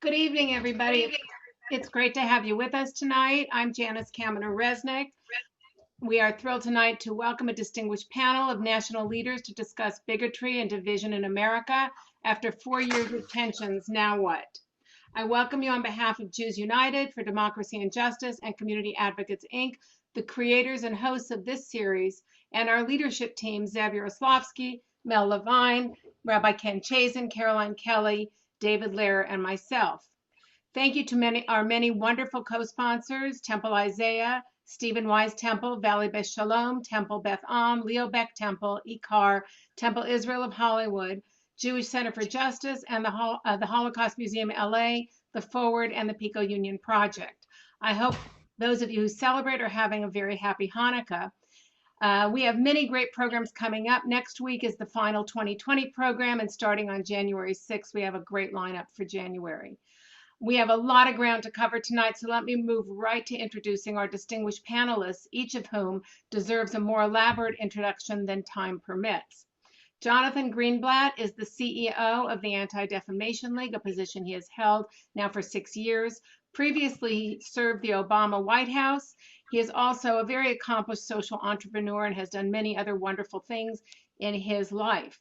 Good evening, everybody. It's great to have you with us tonight. I'm Janice Kaminer-Resnick. We are thrilled tonight to welcome a distinguished panel of national leaders to discuss bigotry and division in America after 4 years of tensions. Now what? I welcome you on behalf of Jews United for Democracy and Justice and Community Advocates, Inc., the creators and hosts of this series, and our leadership team, Zev Yaroslavsky, Mel Levine, Rabbi Ken Chazen, Caroline Kelly, David Lehrer, and myself. Thank you to our many wonderful co-sponsors, Temple Isaiah, Stephen Wise Temple, Valley Beth Shalom, Temple Beth Am, Leo Beck Temple, IKAR, Temple Israel of Hollywood, Jewish Center for Justice, and the Holocaust Museum LA, the Forward, and the Pico Union Project. I hope those of you who celebrate are having a very happy Hanukkah. We have many great programs coming up. Next week is the final 2020 program, and starting on January 6th, we have a great lineup for January. We have a lot of ground to cover tonight, so let me move right to introducing our distinguished panelists, each of whom deserves a more elaborate introduction than time permits. Jonathan Greenblatt is the CEO of the Anti-Defamation League, a position he has held now for 6 years. Previously, he sined the Obama White House. He is also a very accomplished social entrepreneur and has done many other wonderful things in his life.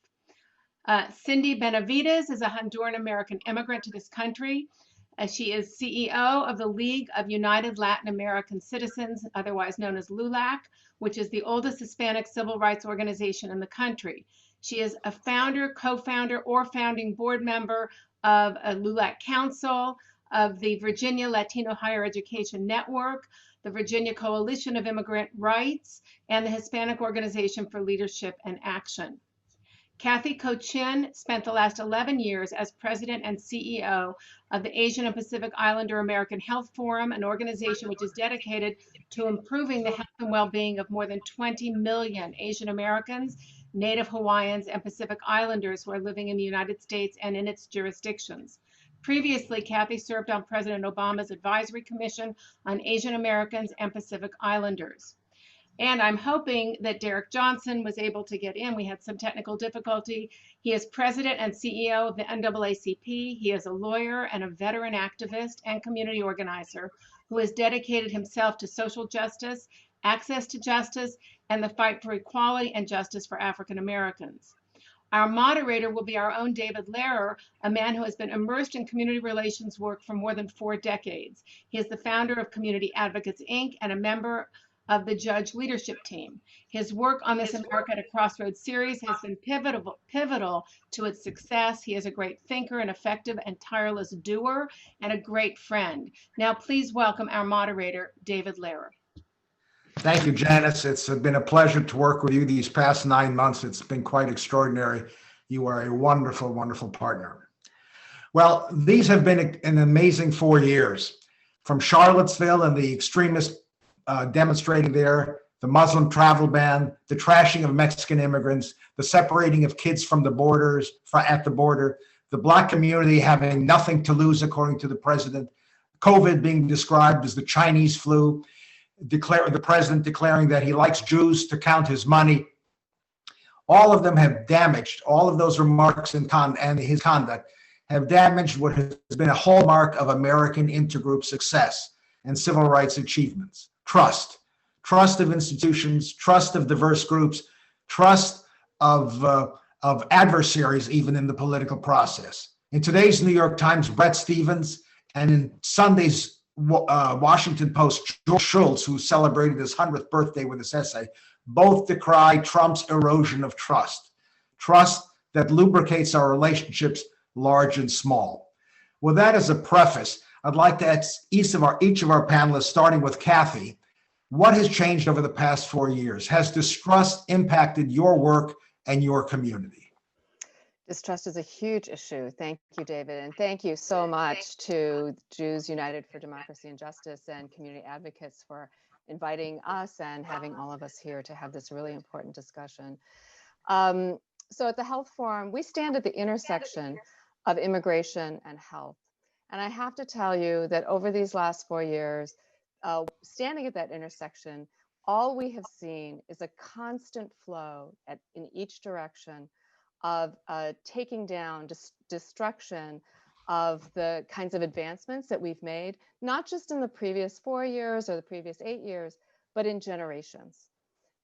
Sindy Benavides is a Honduran American immigrant to this country. She is CEO of the League of United Latin American Citizens, otherwise known as LULAC, which is the oldest Hispanic civil rights organization in the country. She is a founder, co-founder, or founding board member of a LULAC Council, of the Virginia Latino Higher Education Network, the Virginia Coalition of Immigrant Rights, and the Hispanic Organization for Leadership and Action. Kathy Cochin spent the last 11 years as president and CEO of the Asian and Pacific Islander American Health Forum, an organization which is dedicated to improving the health and well-being of more than 20 million Asian Americans, Native Hawaiians, and Pacific Islanders who are living in the United States and in its jurisdictions. Previously, Kathy served on President Obama's Advisory Commission on Asian Americans and Pacific Islanders. And I'm hoping that Derrick Johnson was able to get in. We had some technical difficulty. He is president and CEO of the NAACP. He is a lawyer and a veteran activist and community organizer who has dedicated himself to social justice, access to justice, and the fight for equality and justice for African Americans. Our moderator will be our own David Lehrer, a man who has been immersed in community relations work for more than 4 decades. He is the founder of Community Advocates, Inc. and a member of the Judge Leadership Team. His work on this America at a Crossroads series has been pivotal to its success. He is a great thinker, an effective and tireless doer, and a great friend. Now, please welcome our moderator, David Lehrer. Thank you, Janice. It's been a pleasure to work with you these past 9 months. It's been quite extraordinary. You are a wonderful, wonderful partner. Well, these have been an amazing 4 years. From Charlottesville and the extremists demonstrating there, the Muslim travel ban, the trashing of Mexican immigrants, the separating of kids from the borders, at the border, the Black community having nothing to lose, according to the president, COVID being described as the Chinese flu, the president declaring that he likes Jews to count his money. All of them have damaged, all of those remarks and his conduct have damaged what has been a hallmark of American intergroup success and civil rights achievements. Trust of institutions, trust of diverse groups, trust of adversaries, even in the political process. In today's New York Times, Bret Stephens, and in Sunday's Washington Post, George Shultz, who celebrated his 100th birthday with this essay, both decry Trump's erosion of trust that lubricates our relationships, large and small. With that as a preface, I'd like to ask each of our panelists, starting with Kathy, what has changed over the past 4 years? Has distrust impacted your work and your community? Distrust is a huge issue. Thank you, David. And thank you so much to Jews United for Democracy and Justice and Community Advocates for inviting us and having all of us here to have this really important discussion. So at the Health Forum, we stand at the intersection of immigration and health. And I have to tell you that over these last 4 years, standing at that intersection, all we have seen is a constant flow in each direction of taking down, destruction of the kinds of advancements that we've made, not just in the previous 4 years or the previous 8 years, but in generations.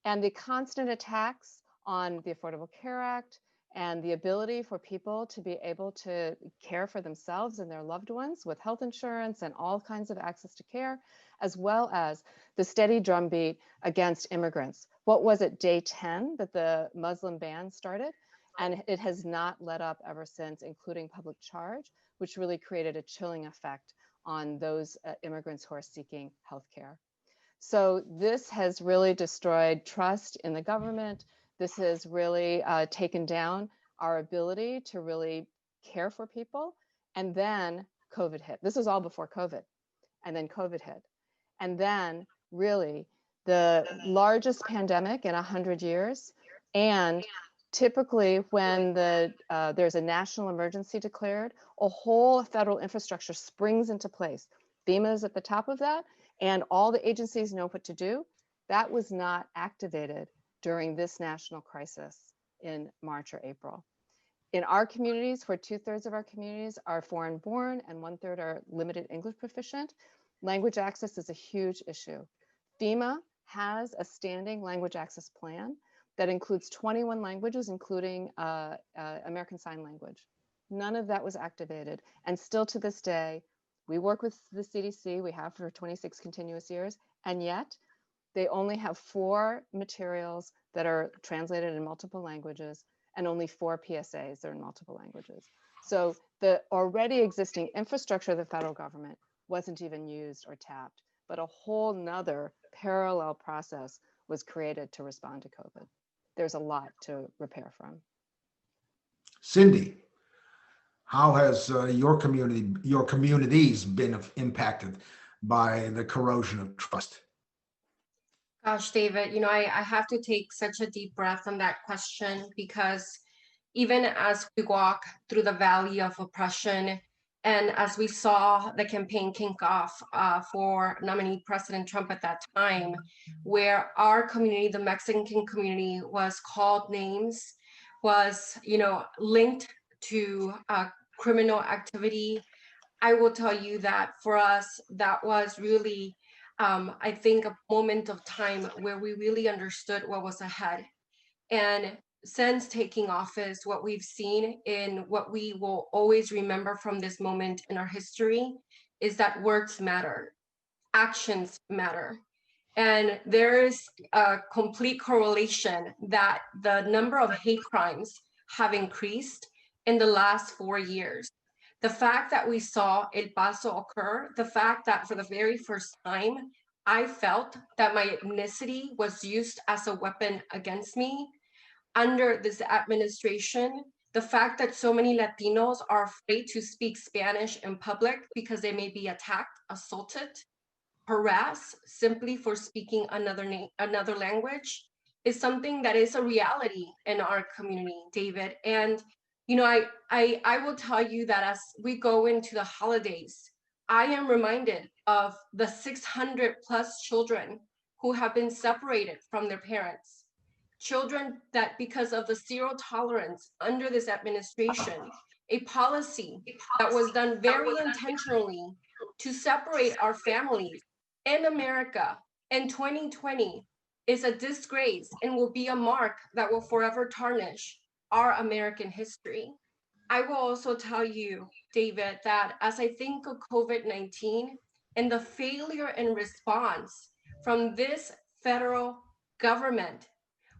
And the constant attacks on the Affordable Care Act and the ability for people to be able to care for themselves and their loved ones with health insurance and all kinds of access to care, as well as the steady drumbeat against immigrants. What was it, day 10 that the Muslim ban started? And it has not let up ever since, including public charge, which really created a chilling effect on those immigrants who are seeking healthcare. So this has really destroyed trust in the government. This has really taken down our ability to really care for people. And then COVID hit. This was all before COVID. And then COVID hit. And then really the largest pandemic in 100 years. And typically when there's a national emergency declared, a whole federal infrastructure springs into place. FEMA is at the top of that, and all the agencies know what to do. That was not activated during this national crisis in March or April. In our communities, where 2/3 of our communities are foreign born and 1/3 are limited English proficient, language access is a huge issue. FEMA has a standing language access plan that includes 21 languages, including American Sign Language. None of that was activated. And still to this day, we work with the CDC, we have for 26 continuous years, and yet they only have 4 materials that are translated in multiple languages and only 4 PSAs that are in multiple languages. So the already existing infrastructure of the federal government wasn't even used or tapped, but a whole nother parallel process was created to respond to COVID. There's a lot to repair from. Sindy, how has your communities been impacted by the corrosion of trust? Gosh, David, I have to take such a deep breath on that question, because even as we walk through the valley of oppression, and as we saw the campaign kick off for nominee President Trump at that time, where our community, the Mexican community, was called names, was linked to criminal activity, I will tell you that for us, that was really, I think, a moment of time where we really understood what was ahead. And since taking office, what we've seen in what we will always remember from this moment in our history is that words matter, actions matter. And there is a complete correlation that the number of hate crimes have increased in the last 4 years. The fact that we saw El Paso occur, the fact that for the very first time, I felt that my ethnicity was used as a weapon against me under this administration, the fact that so many Latinos are afraid to speak Spanish in public because they may be attacked, assaulted, harassed simply for speaking another language is something that is a reality in our community, David. And I will tell you that as we go into the holidays, I am reminded of the 600 plus children who have been separated from their parents. Children that, because of the zero tolerance under this administration, a policy that was done very intentionally to separate our families in America in 2020 is a disgrace and will be a mark that will forever tarnish our American history. I will also tell you, David, that as I think of COVID-19 and the failure in response from this federal government,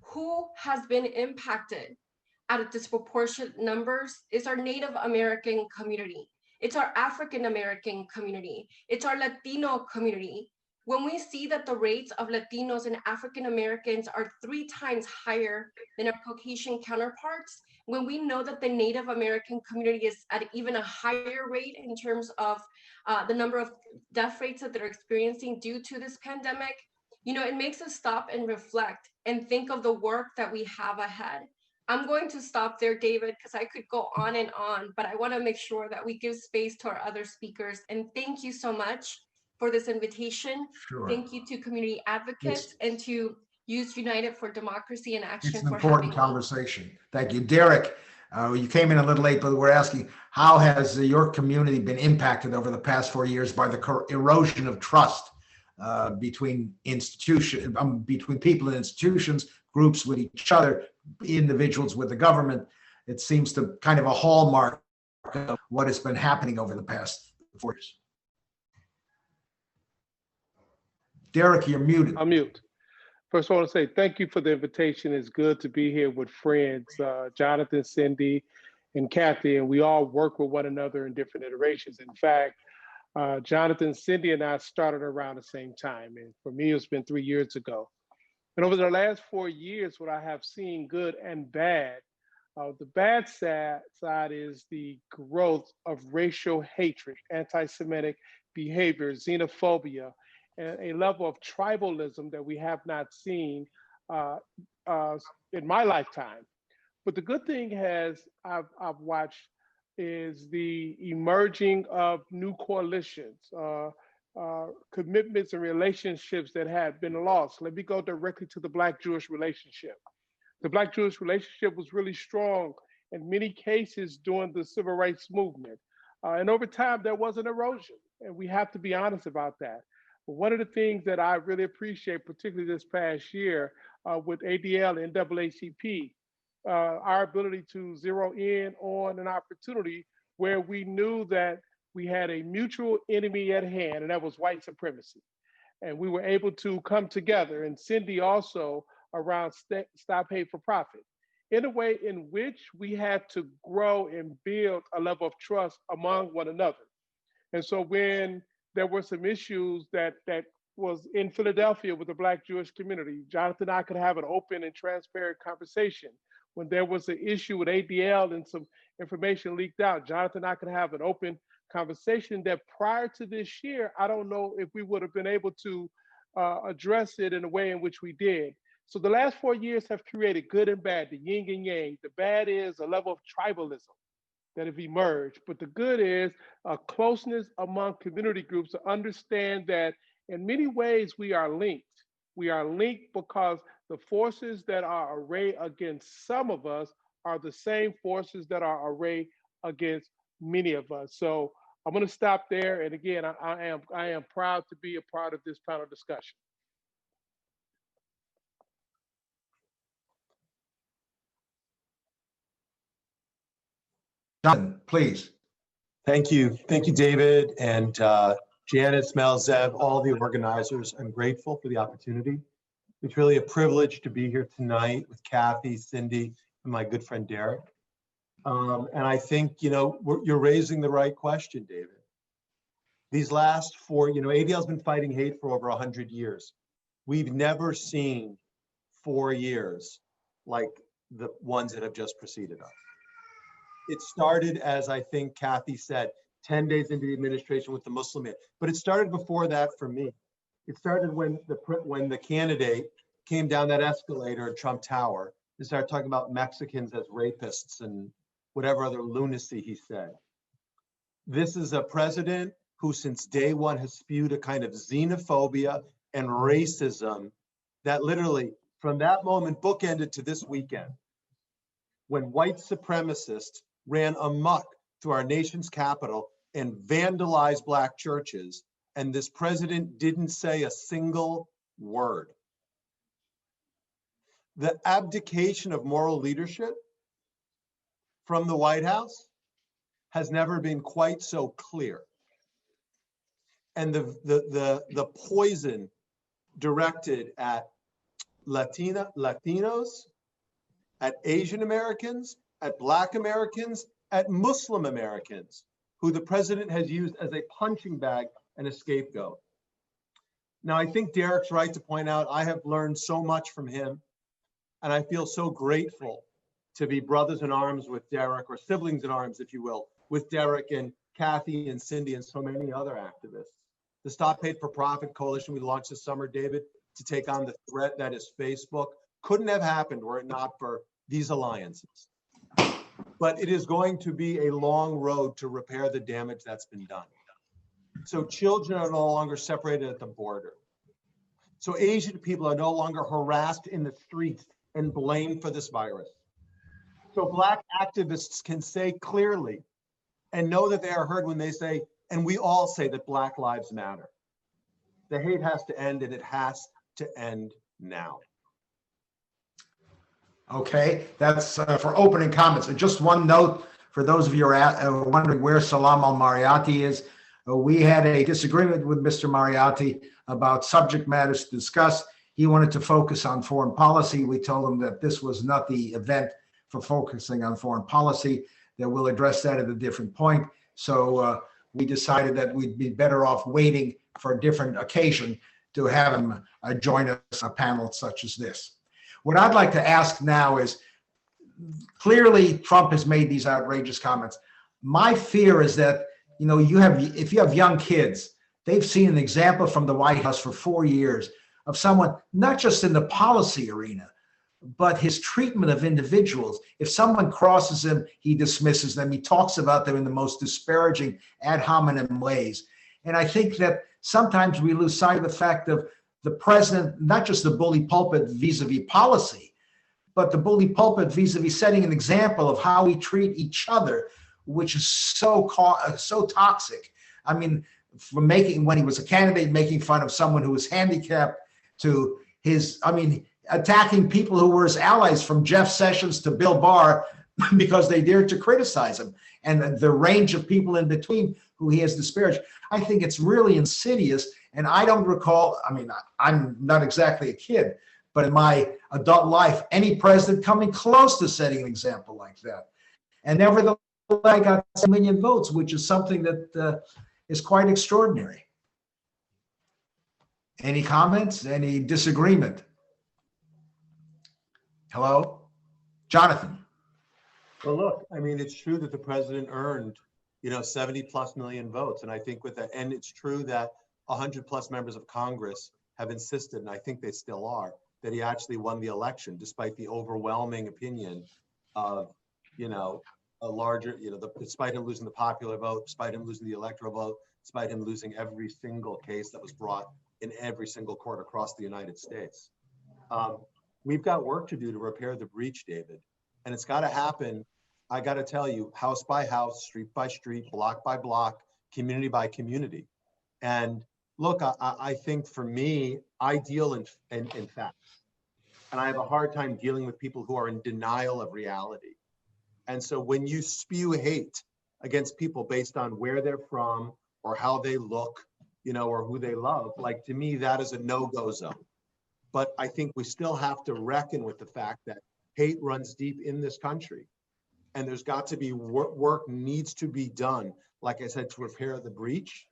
who has been impacted at a disproportionate numbers is our Native American community. It's our African American community. It's our Latino community. When we see that the rates of Latinos and African Americans are 3 times higher than our Caucasian counterparts, when we know that the Native American community is at even a higher rate in terms of the number of death rates that they're experiencing due to this pandemic, it makes us stop and reflect and think of the work that we have ahead. I'm going to stop there, David, because I could go on and on, but I want to make sure that we give space to our other speakers. And thank you so much for this invitation. Sure. Thank you to community advocates and to Youth United for Democracy and Action. It's an important conversation. Thank you. Derrick, You came in a little late, but we're asking, how has your community been impacted over the past 4 years by the erosion of trust between between people and institutions, groups with each other, individuals with the government? It seems to kind of a hallmark of what has been happening over the past 4 years. Derrick, you're muted. I'm mute. First, I want to say thank you for the invitation. It's good to be here with friends, Jonathan, Sindy, and Kathy, and we all work with one another in different iterations. In fact, Jonathan, Sindy, and I started around the same time. And for me, it's been 3 years ago. And over the last 4 years, what I have seen, good and bad, the bad side is the growth of racial hatred, anti-Semitic behavior, xenophobia, and a level of tribalism that we have not seen in my lifetime. But the good thing I've watched is the emerging of new coalitions, commitments and relationships that have been lost. Let me go directly to the Black-Jewish relationship. The Black-Jewish relationship was really strong in many cases during the Civil Rights Movement. And over time, there was an erosion, and we have to be honest about that. But one of the things that I really appreciate, particularly this past year with ADL and NAACP, our ability to zero in on an opportunity where we knew that we had a mutual enemy at hand, and that was white supremacy. And we were able to come together, and Sindy also around Stop Hate for Profit, in a way in which we had to grow and build a level of trust among one another. And so when there were some issues that was in Philadelphia with the Black Jewish community, Jonathan and I could have an open and transparent conversation. When there was an issue with ADL and some information leaked out, Jonathan and I could have an open conversation that prior to this year, I don't know if we would have been able to address it in a way in which we did. So the last 4 years have created good and bad, the yin and yang. The bad is a level of tribalism that have emerged, but the good is a closeness among community groups to understand that in many ways we are linked. We are linked because the forces that are arrayed against some of us are the same forces that are arrayed against many of us. So I'm going to stop there. And again, I am proud to be a part of this panel discussion. Jonathan, please. Thank you, David, and Janice, Mel, Zev, all the organizers. I'm grateful for the opportunity. It's really a privilege to be here tonight with Kathy, Sindy, and my good friend Derrick. And I think, you're raising the right question, David. These last ADL's been fighting hate for over 100 years. We've never seen 4 years like the ones that have just preceded us. It started, as I think Kathy said, 10 days into the administration with the Muslim ban. But it started before that for me. It started when the candidate came down that escalator at Trump Tower and started talking about Mexicans as rapists and whatever other lunacy he said. This is a president who since day one has spewed a kind of xenophobia and racism that literally from that moment bookended to this weekend when white supremacists ran amok through our nation's capital and vandalized Black churches, and this president didn't say a single word. The abdication of moral leadership from the White House has never been quite so clear. And the poison directed at Latinos, at Asian Americans, at Black Americans, at Muslim Americans, who the president has used as a punching bag and a scapegoat. Now, I think Derrick's right to point out I have learned so much from him, and I feel so grateful to be brothers in arms with Derrick, or siblings in arms, if you will, with Derrick and Kathy and Sindy and so many other activists. The Stop Hate for Profit Coalition we launched this summer, David, to take on the threat that is Facebook, couldn't have happened were it not for these alliances. But it is going to be a long road to repair the damage that's been done. So children are no longer separated at the border. So Asian people are no longer harassed in the streets and blamed for this virus. So Black activists can say clearly and know that they are heard when they say, and we all say that Black lives matter. The hate has to end, and it has to end now. Okay, that's for opening comments. And just one note for those of you who are wondering where Salam al-Mariati is. We had a disagreement with Mr. Mariati about subject matters to discuss. He wanted to focus on foreign policy. We told him that this was not the event for focusing on foreign policy, that we'll address that at a different point. So we decided that we'd be better off waiting for a different occasion to have him join us on a panel such as this. What I'd like to ask now is, clearly Trump has made these outrageous comments. My fear is that, you know, if you have young kids, they've seen an example from the White House for 4 years of someone, not just in the policy arena, but his treatment of individuals. If someone crosses him, he dismisses them. He talks about them in the most disparaging ad hominem ways. And I think that sometimes we lose sight of the fact of the president, not just the bully pulpit vis-a-vis policy, but the bully pulpit vis-a-vis setting an example of how we treat each other, which is so toxic. I mean, from when he was a candidate, making fun of someone who was handicapped, to attacking people who were his allies, from Jeff Sessions to Bill Barr, because they dared to criticize him, and the range of people in between who he has disparaged. I think it's really insidious. And I don't recall, I'm not exactly a kid, but in my adult life, any president coming close to setting an example like that. And nevertheless, I got 1 million votes, which is something that is quite extraordinary. Any comments? Any disagreement? Hello? Jonathan. Well, look, it's true that the president earned, 70+ million votes. And I think with that, and it's true that 100+ members of Congress have insisted, and I think they still are, that he actually won the election, despite the overwhelming opinion of, despite him losing the popular vote, despite him losing the electoral vote, despite him losing every single case that was brought in every single court across the United States. We've got work to do to repair the breach, David, and it's got to happen. I got to tell you, house by house, street by street, block by block, community by community. And look, I think for me, I deal in facts, and I have a hard time dealing with people who are in denial of reality. And so when you spew hate against people based on where they're from or how they look, or who they love, like, to me, that is a no-go zone. But I think we still have to reckon with the fact that hate runs deep in this country. And there's got to be work needs to be done, like I said, to repair the breach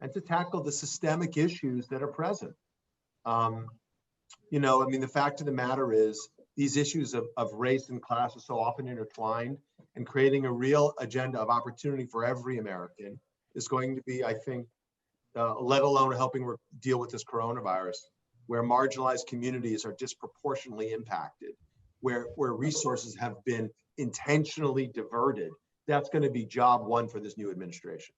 and to tackle the systemic issues that are present. The fact of the matter is, these issues of race and class are so often intertwined, and creating a real agenda of opportunity for every American is going to be, I think, let alone helping deal with this coronavirus, where marginalized communities are disproportionately impacted, where resources have been intentionally diverted. That's going to be job one for this new administration.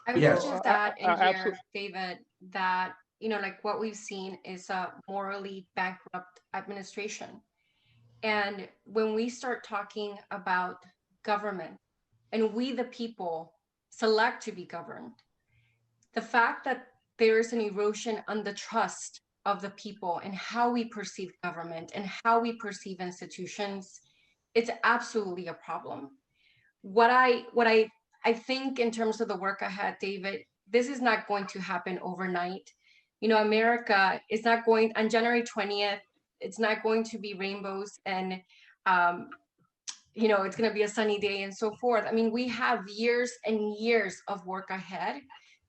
I would Yes. just add in here, Absolutely. David, that, what we've seen is a morally bankrupt administration. And when we start talking about government and we, the people, select to be governed, the fact that there is an erosion on the trust of the people and how we perceive government and how we perceive institutions, it's absolutely a problem. What I think in terms of the work ahead, David, this is not going to happen overnight. America is not going on January 20th. It's not going to be rainbows and, it's going to be a sunny day and so forth. We have years and years of work ahead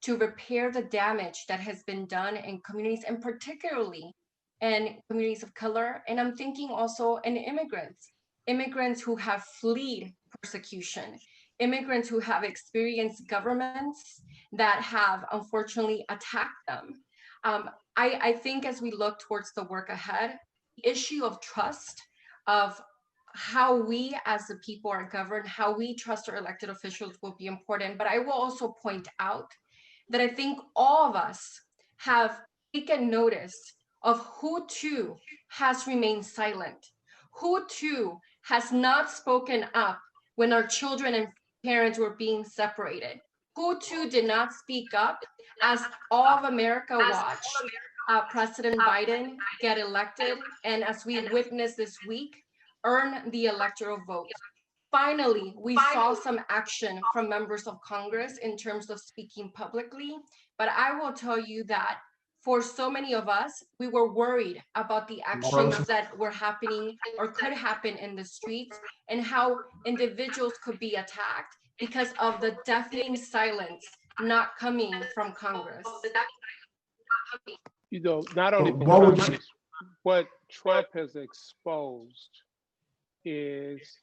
to repair the damage that has been done in communities, and particularly in communities of color. And I'm thinking also in immigrants who have fled persecution, immigrants who have experienced governments that have unfortunately attacked them. I think as we look towards the work ahead, the issue of trust, of how we as the people are governed, how we trust our elected officials will be important. But I will also point out that I think all of us have taken notice of who too has remained silent, who too has not spoken up when our children and parents were being separated? Who too did not speak up as all of America watched President Biden get elected, and as we witnessed this week, earn the electoral vote? Finally, we saw some action from members of Congress in terms of speaking publicly, but I will tell you that for so many of us, we were worried about the actions that were happening or could happen in the streets and how individuals could be attacked because of the deafening silence not coming from Congress. You know, not only from What would you- Congress, what Trump has exposed is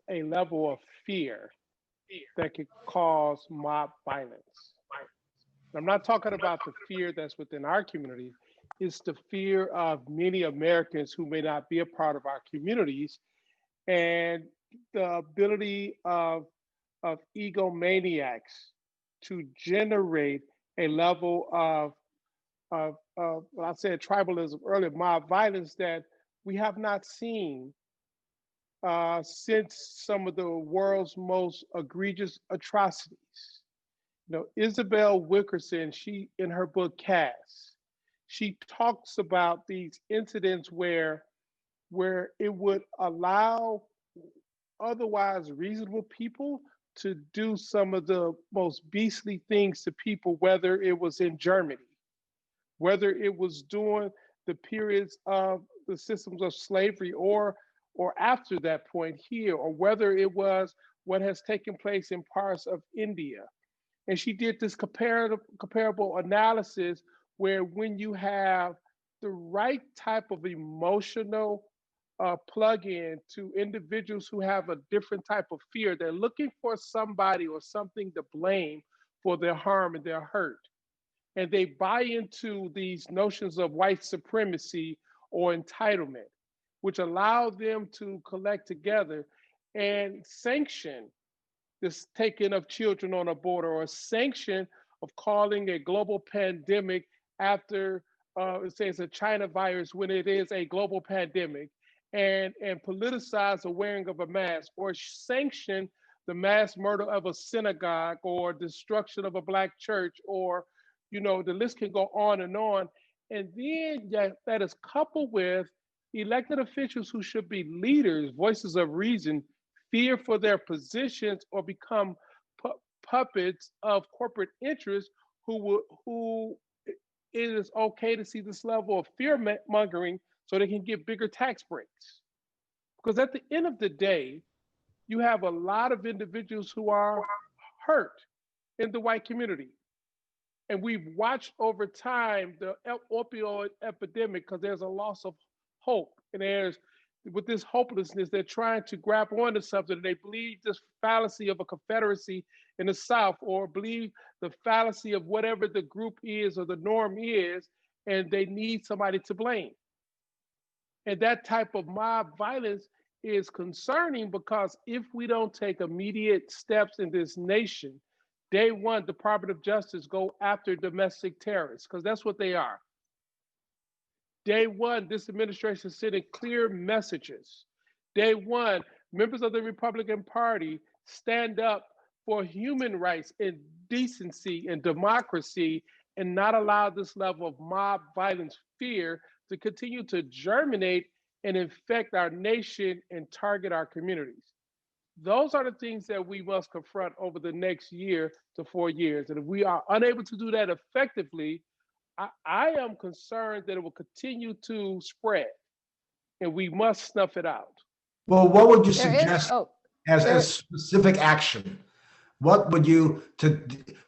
a level of fear that could cause mob violence. I'm not talking about the fear that's within our community. It's the fear of many Americans who may not be a part of our communities, and the ability of egomaniacs to generate a level of I said tribalism earlier, mob violence that we have not seen since some of the world's most egregious atrocities. You know, Isabel Wilkerson, she in her book Caste, she talks about these incidents where it would allow otherwise reasonable people to do some of the most beastly things to people, whether it was in Germany, whether it was during the periods of the systems of slavery or after that point here, or whether it was what has taken place in parts of India. And she did this comparable analysis where when you have the right type of emotional plug-in to individuals who have a different type of fear, they're looking for somebody or something to blame for their harm and their hurt. And they buy into these notions of white supremacy or entitlement, which allow them to collect together and sanction this taking of children on a border, or sanction of calling a global pandemic after, say it's a China virus when it is a global pandemic, and politicize the wearing of a mask, or sanction the mass murder of a synagogue or destruction of a Black church, or, you know, the list can go on. And then that is coupled with elected officials who should be leaders, voices of reason, fear for their positions or become puppets of corporate interests who it is okay to see this level of fear mongering so they can get bigger tax breaks. Because at the end of the day, you have a lot of individuals who are hurt in the white community. And we've watched over time the opioid epidemic because there's a loss of hope. And there's, with this hopelessness, they're trying to grab onto something. They believe this fallacy of a confederacy in the South, or believe the fallacy of whatever the group is or the norm is, and they need somebody to blame. And that type of mob violence is concerning because if we don't take immediate steps in this nation, day one, Department of Justice go after domestic terrorists, because that's what they are. Day one, this administration is sending clear messages. Day one, members of the Republican Party stand up for human rights and decency and democracy, and not allow this level of mob violence fear to continue to germinate and infect our nation and target our communities. Those are the things that we must confront over the next year to 4 years. And if we are unable to do that effectively, I am concerned that it will continue to spread, and we must snuff it out. Well, what would you suggest as specific action? What would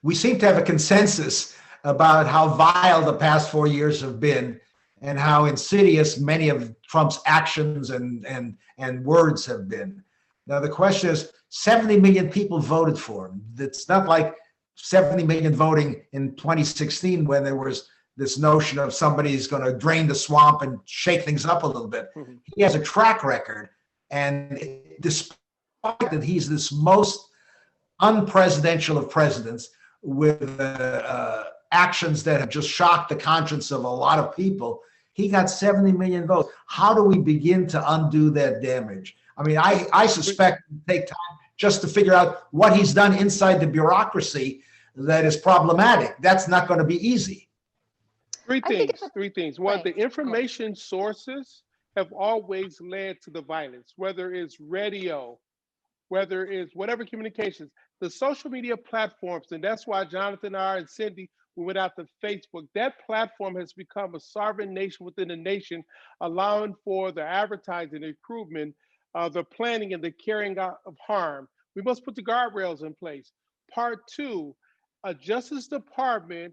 we seem to have a consensus about how vile the past 4 years have been and how insidious many of Trump's actions and words have been. Now, the question is, 70 million people voted for him. It's not like 70 million voting in 2016 when there was this notion of somebody's going to drain the swamp and shake things up a little bit. Mm-hmm. He has a track record, and despite that he's this most unpresidential of presidents with actions that have just shocked the conscience of a lot of people, he got 70 million votes. How do we begin to undo that damage? I mean, I suspect it will take time just to figure out what he's done inside the bureaucracy that is problematic. That's not going to be easy. Three I think things. One, Right. the information sources have always led to the violence, whether it's radio, whether it's whatever communications, the social media platforms, and that's why Jonathan R. and Sindy, we went out to Facebook. That platform has become a sovereign nation within a nation, allowing for the advertising, the recruitment, the planning, and the carrying out of harm. We must put the guardrails in place. Part two, a Justice Department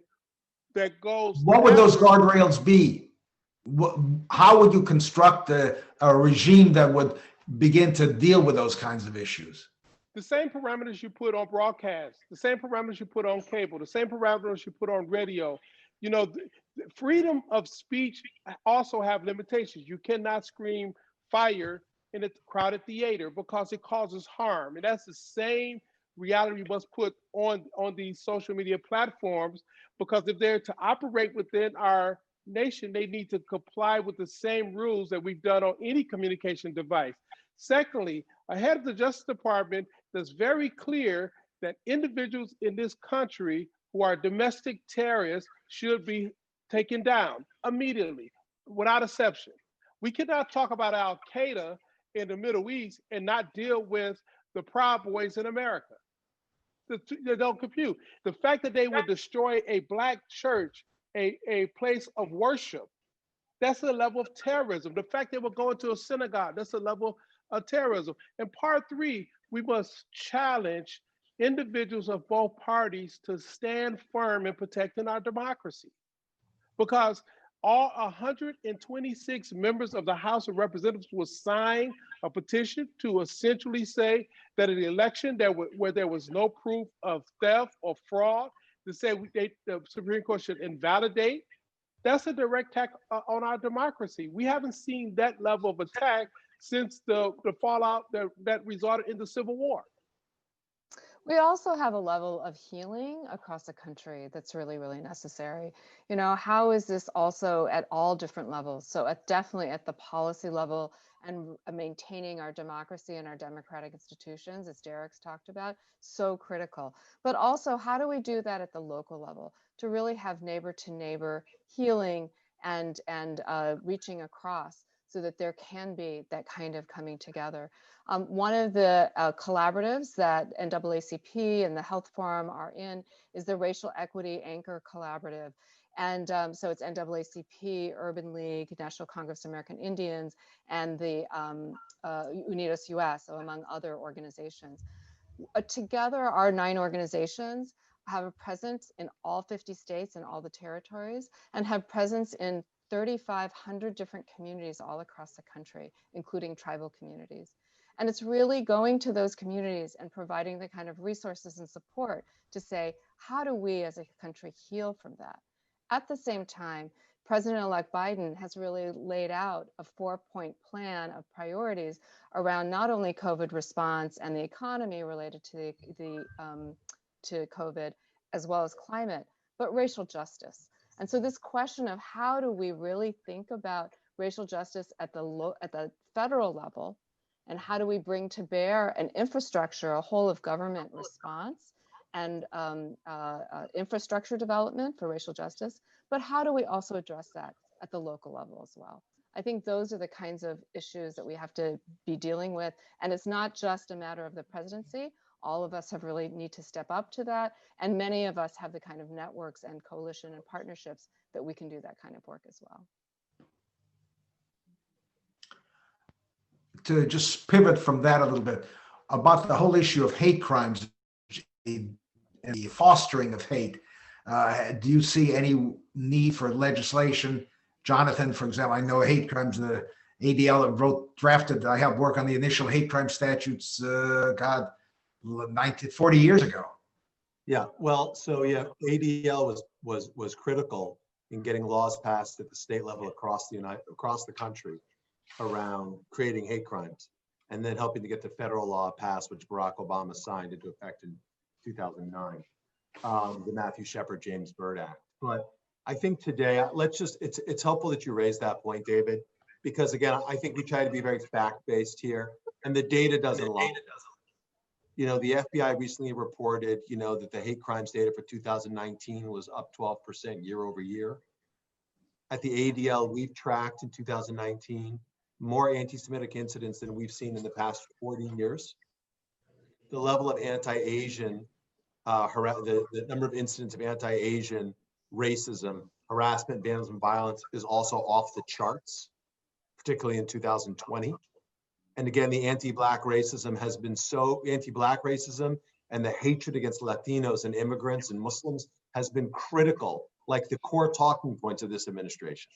that goes. What would those guardrails be? How would you construct a regime that would begin to deal with those kinds of issues? The same parameters you put on broadcast, the same parameters you put on cable, the same parameters you put on radio. You know, the freedom of speech also have limitations. You cannot scream fire in a crowded theater because it causes harm. And that's the same reality we must put on these social media platforms, because if they're to operate within our nation, they need to comply with the same rules that we've done on any communication device. Secondly, a head of the Justice Department that's very clear that individuals in this country who are domestic terrorists should be taken down immediately, without exception. We cannot talk about Al Qaeda in the Middle East and not deal with the Proud Boys in America. They don't compute. The fact that they would destroy a Black church, a place of worship, that's a level of terrorism. The fact they would go into a synagogue, that's a level of terrorism. And part three, we must challenge individuals of both parties to stand firm in protecting our democracy. Because all 126 members of the House of Representatives will sign a petition to essentially say that an election where there was no proof of theft or fraud, to say the Supreme Court should invalidate. That's a direct attack on our democracy. We haven't seen that level of attack since the fallout that resulted in the Civil War. We also have a level of healing across the country that's really, really necessary. You know, how is this also at all different levels? So definitely at the policy level and maintaining our democracy and our democratic institutions, as Derrick's talked about, so critical. But also, how do we do that at the local level to really have neighbor to neighbor healing and reaching across, so that there can be that kind of coming together. One of the collaboratives that NAACP and the Health Forum are in is the Racial Equity Anchor Collaborative. And so it's NAACP, Urban League, National Congress of American Indians, and the Unidos US, so among other organizations. Together, our 9 organizations have a presence in all 50 states and all the territories, and have presence in 3,500 different communities all across the country, including tribal communities. And it's really going to those communities and providing the kind of resources and support to say, how do we as a country heal from that? At the same time, President-elect Biden has really laid out a 4-point plan of priorities around not only COVID response and the economy related to to COVID, as well as climate, but racial justice. And so this question of how do we really think about racial justice at the federal level, and how do we bring to bear an infrastructure, a whole of government response and infrastructure development for racial justice, but how do we also address that at the local level as well? I think those are the kinds of issues that we have to be dealing with. And it's not just a matter of the presidency. All of us have really need to step up to that. And many of us have the kind of networks and coalition and partnerships that we can do that kind of work as well. To just pivot from that a little bit, about the whole issue of hate crimes and the fostering of hate, do you see any need for legislation? Jonathan, for example, I know hate crimes, the ADL drafted, I have work on the initial hate crime statutes, 40 years ago. Yeah, well, so yeah, ADL was critical in getting laws passed at the state level across the country around creating hate crimes, and then helping to get the federal law passed, which Barack Obama signed into effect in 2009, the Matthew Shepard James Byrd Act. But I think today, it's helpful that you raised that point, David, because again, I think we try to be very fact-based here. and the data doesn't lie. You know, the FBI recently reported, you know, that the hate crimes data for 2019 was up 12% year over year. At the ADL, we've tracked in 2019 more anti-Semitic incidents than we've seen in the past 40 years. The level of anti-Asian, the number of incidents of anti-Asian racism, harassment, vandalism, violence is also off the charts, particularly in 2020. And again, the anti-Black racism has been anti-Black racism and the hatred against Latinos and immigrants and Muslims has been critical, like the core talking points of this administration.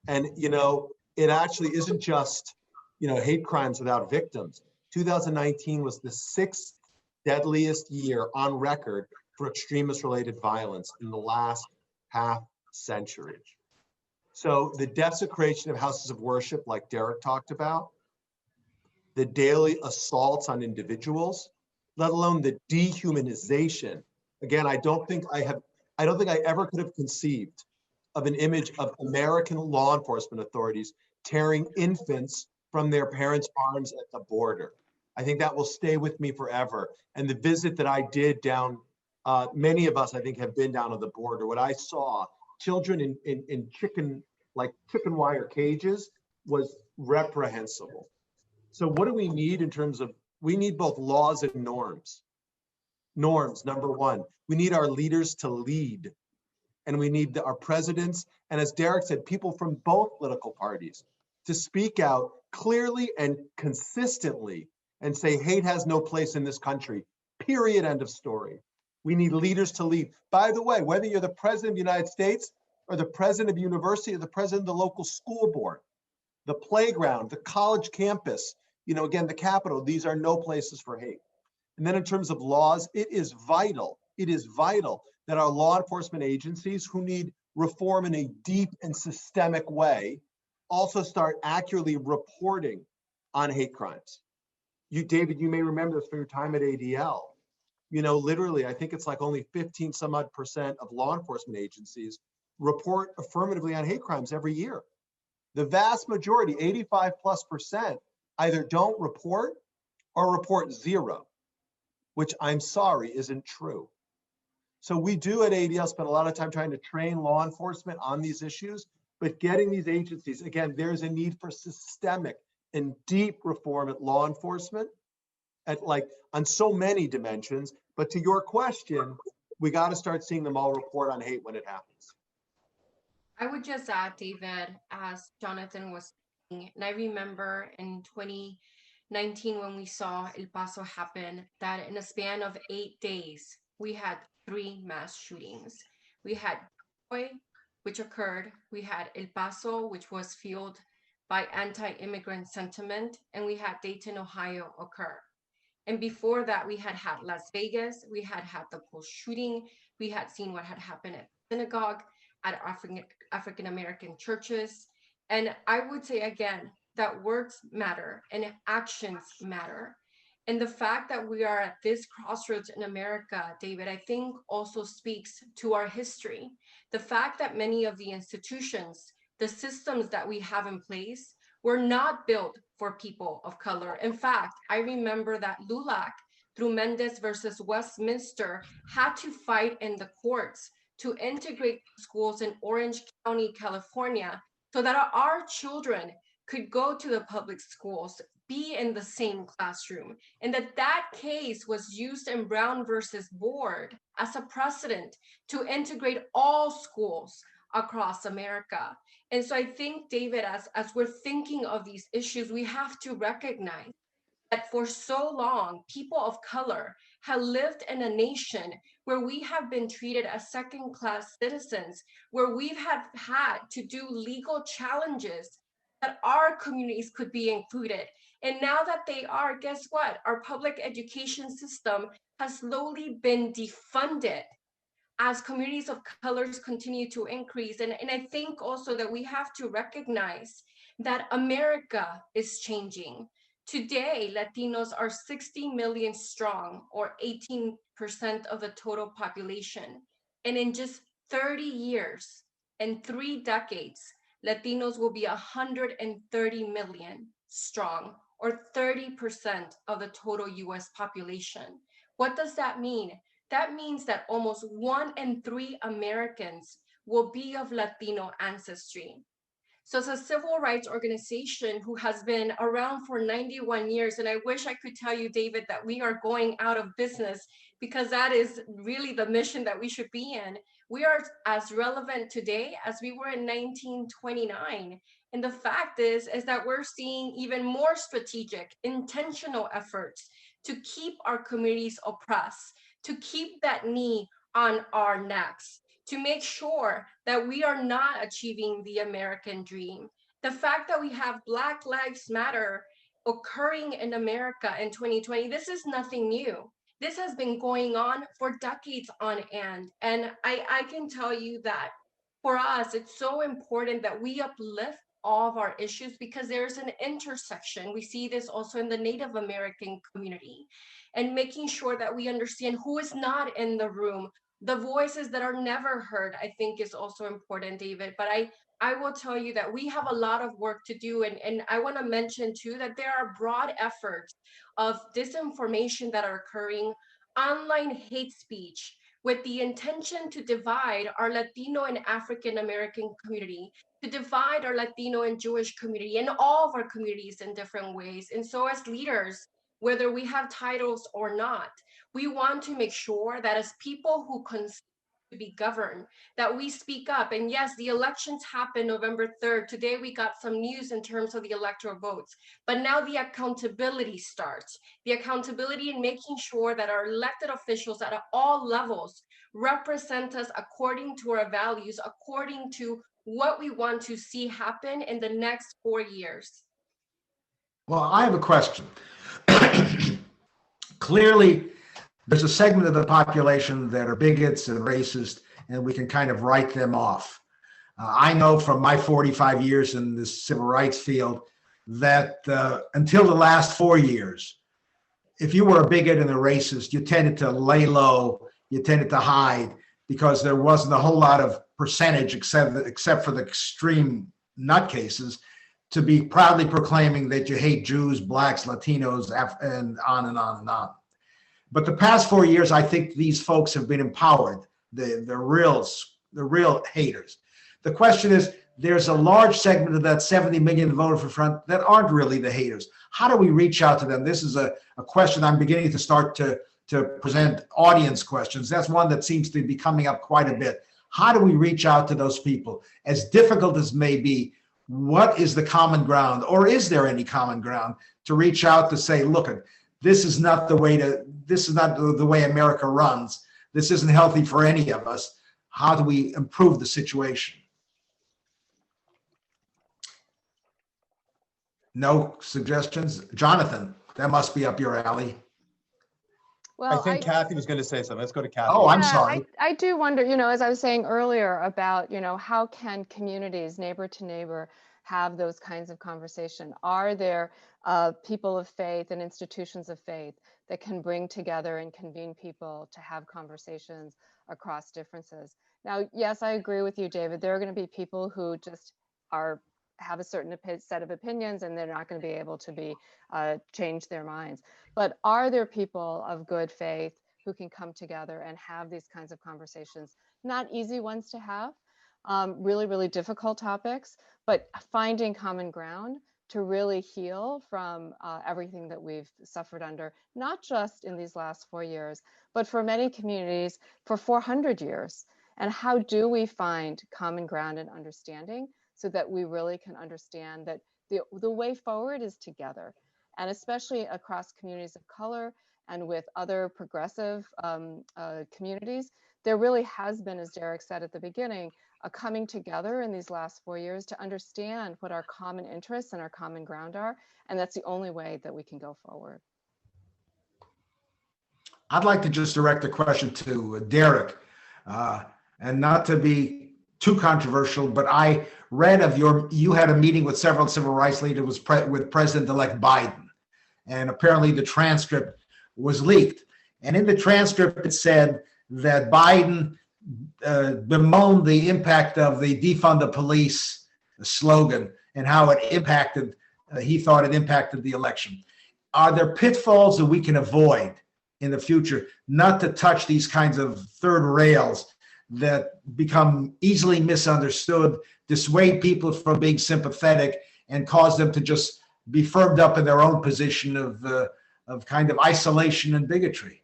And, you know, it actually isn't just, you know, hate crimes without victims. 2019 was the 6th deadliest year on record for extremist-related violence in the last half century. So the desecration of houses of worship, like Derrick talked about, the daily assaults on individuals, let alone the dehumanization. Again, I don't think I ever could have conceived of an image of American law enforcement authorities tearing infants from their parents' arms at the border. I think that will stay with me forever. And the visit that I did down, many of us, I think, have been down to the border. What I saw, children in chicken wire cages, was reprehensible. So what do we need in terms of, we need both laws and norms. Norms, number one, we need our leaders to lead. And we need our presidents, and as Derrick said, people from both political parties to speak out clearly and consistently and say hate has no place in this country, period, end of story. We need leaders to lead. By the way, whether you're the president of the United States or the president of a university or the president of the local school board, the playground, the college campus, you know, again, the Capitol, these are no places for hate. And then in terms of laws, it is vital that our law enforcement agencies, who need reform in a deep and systemic way, also start accurately reporting on hate crimes. You, David, you may remember this from your time at ADL. You know, literally, I think it's like only 15 some odd % of law enforcement agencies report affirmatively on hate crimes every year. The vast majority, 85+%, either don't report or report zero, which I'm sorry isn't true. So we do at ADL spend a lot of time trying to train law enforcement on these issues, but getting these agencies, again, there's a need for systemic and deep reform at law enforcement on so many dimensions. But to your question, we got to start seeing them all report on hate when it happens. I would just add, David, as Jonathan was saying, and I remember in 2019 when we saw El Paso happen, that in a span of 8 days, we had 3 mass shootings. We had Troy, which occurred. We had El Paso, which was fueled by anti-immigrant sentiment, and we had Dayton, Ohio occur. And before that, we had Las Vegas. We had the Pulse shooting. We had seen what had happened at synagogue, at African-American churches. And I would say again, that words matter and actions matter. And the fact that we are at this crossroads in America, David, I think also speaks to our history. The fact that many of the institutions, the systems that we have in place were not built for people of color. In fact, I remember that LULAC, through Mendez versus Westminster, had to fight in the courts to integrate schools in Orange County, California, so that our children could go to the public schools, be in the same classroom, and that case was used in Brown versus Board as a precedent to integrate all schools across America. And so I think, David, as we're thinking of these issues, we have to recognize that for so long, people of color have lived in a nation where we have been treated as second-class citizens, where we've had to do legal challenges that our communities could be included. And now that they are, guess what? Our public education system has slowly been defunded as communities of colors continue to increase. And I think also that we have to recognize that America is changing. Today, Latinos are 60 million strong, or 18% of the total population. And in just 30 years, in 3 decades, Latinos will be 130 million strong, or 30% of the total US population. What does that mean? That means that almost 1 in 3 Americans will be of Latino ancestry. So it's a civil rights organization who has been around for 91 years. And I wish I could tell you, David, that we are going out of business, because that is really the mission that we should be in. We are as relevant today as we were in 1929. And the fact is that we're seeing even more strategic, intentional efforts to keep our communities oppressed, to keep that knee on our necks, to make sure that we are not achieving the American dream. The fact that we have Black Lives Matter occurring in America in 2020, this is nothing new. This has been going on for decades on end. And I can tell you that for us, it's so important that we uplift all of our issues, because there's an intersection. We see this also in the Native American community, and making sure that we understand who is not in the room. The voices that are never heard, I think, is also important, David. But I will tell you that we have a lot of work to do. And I want to mention too that there are broad efforts of disinformation that are occurring, online hate speech, with the intention to divide our Latino and African American community, to divide our Latino and Jewish community, and all of our communities in different ways. And so as leaders, whether we have titles or not, we want to make sure that as people who to be governed, that we speak up. And yes, the elections happen November 3rd. Today we got some news in terms of the electoral votes, but now the accountability starts. The accountability in making sure that our elected officials at all levels represent us according to our values, according to what we want to see happen in the next 4 years. Well, I have a question. Clearly, there's a segment of the population that are bigots and racist, and we can kind of write them off. I know from my 45 years in this civil rights field that until the last 4 years, if you were a bigot and a racist, you tended to lay low, you tended to hide, because there wasn't a whole lot of percentage, except for the extreme nutcases, to be proudly proclaiming that you hate Jews, blacks, Latinos, and on and on and on. But the past 4 years, I think these folks have been empowered, the real haters. The question is, there's a large segment of that 70 million voted for Front that aren't really the haters. How do we reach out to them? This is a question I'm beginning to start to present audience questions. That's one that seems to be coming up quite a bit. How do we reach out to those people? As difficult as may be, what is the common ground, or is there any common ground to reach out to say, look, this is not the way America runs. This isn't healthy for any of us. How do we improve the situation? No suggestions? Jonathan, that must be up your alley. Well, I think Kathy was going to say something. Let's go to Kathy. Oh, I'm sorry. I do wonder, as I was saying earlier about, how can communities, neighbor to neighbor, have those kinds of conversation? Are there people of faith and institutions of faith that can bring together and convene people to have conversations across differences? Now, yes, I agree with you, David. There are going to be people who just have a certain set of opinions, and they're not going to be able to change their minds. But are there people of good faith who can come together and have these kinds of conversations? Not easy ones to have, really, really difficult topics, but finding common ground to really heal from everything that we've suffered under, not just in these last 4 years, but for many communities for 400 years. And how do we find common ground and understanding so that we really can understand that the way forward is together, and especially across communities of color and with other progressive communities, there really has been, as Derrick said at the beginning, a coming together in these last 4 years to understand what our common interests and our common ground are. And that's the only way that we can go forward. I'd like to just direct a question to Derrick, and not to be too controversial, but I read of you had a meeting with several civil rights leaders with President-elect Biden, and apparently the transcript was leaked. And in the transcript, it said that Biden bemoaned the impact of the defund the police slogan and how it impacted he thought it impacted the election. Are there pitfalls that we can avoid in the future not to touch these kinds of third rails that become easily misunderstood, dissuade people from being sympathetic, and cause them to just be firmed up in their own position of kind of isolation and bigotry?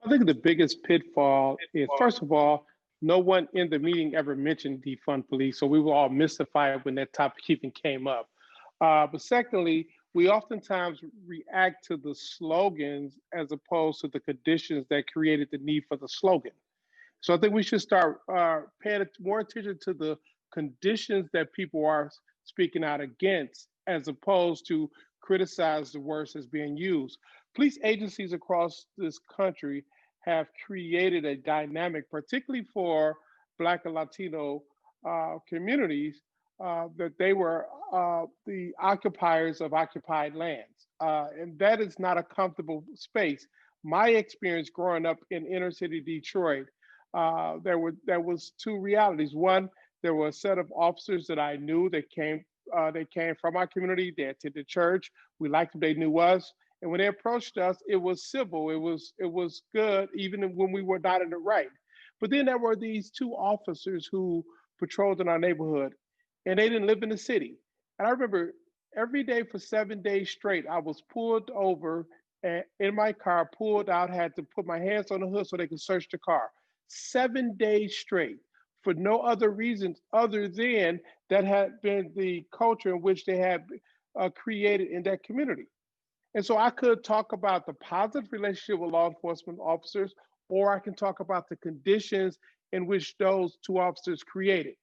I think the biggest pitfall is, first of all, no one in the meeting ever mentioned defund police, so we were all mystified when that topic even came up. But secondly, we oftentimes react to the slogans as opposed to the conditions that created the need for the slogan. So I think we should start paying more attention to the conditions that people are speaking out against, as opposed to criticize the words as being used. Police agencies across this country have created a dynamic, particularly for Black and Latino communities, that they were the occupiers of occupied lands. And that is not a comfortable space. My experience growing up in inner city Detroit, there was two realities. One, there were a set of officers that I knew that came from our community. They attended church. We liked them. They knew us. And when they approached us, it was civil. It was good, even when we were not in the right. But then there were these two officers who patrolled in our neighborhood, and they didn't live in the city. And I remember every day for 7 days straight, I was pulled over and in my car, pulled out, had to put my hands on the hood so they could search the car. 7 days straight, for no other reasons other than that had been the culture in which they had created in that community. And so I could talk about the positive relationship with law enforcement officers, or I can talk about the conditions in which those two officers created.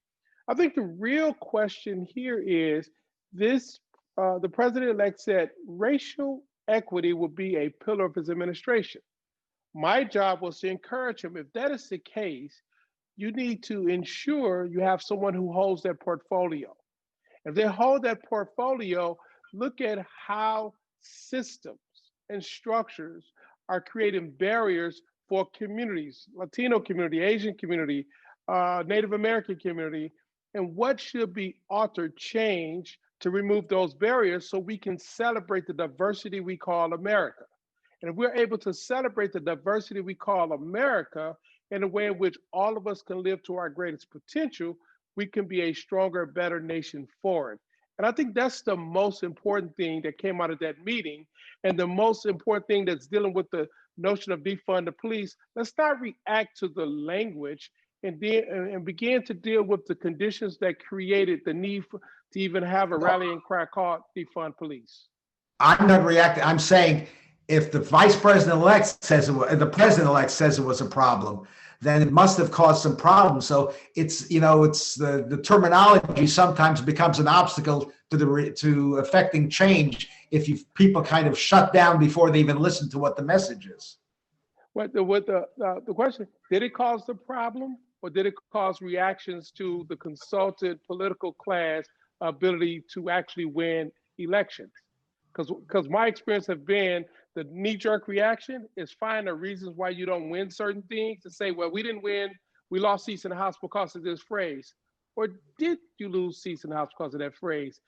I think the real question here is this, the president-elect said racial equity will be a pillar of his administration. My job was to encourage him. If that is the case, you need to ensure you have someone who holds that portfolio. If they hold that portfolio, look at how systems and structures are creating barriers for communities, Latino community, Asian community, Native American community, and what should be altered, changed to remove those barriers so we can celebrate the diversity we call America. And if we're able to celebrate the diversity we call America in a way in which all of us can live to our greatest potential, we can be a stronger, better nation forward. And I think that's the most important thing that came out of that meeting, and the most important thing that's dealing with the notion of defund the police. Let's not react to the language and begin to deal with the conditions that created the need to even have a rallying cry called defund police. I'm not reacting. I'm saying if the vice president-elect says the president-elect says it was a problem, then it must have caused some problems. So it's the terminology sometimes becomes an obstacle to affecting change if people kind of shut down before they even listen to what the message is. The question, did it cause the problem, or did it cause reactions to the consulted political class ability to actually win elections? Because my experience have been the knee-jerk reaction is find the reasons why you don't win certain things, to say, well, we didn't win, we lost seats in the House because of this phrase. Or did you lose seats in the House because of that phrase?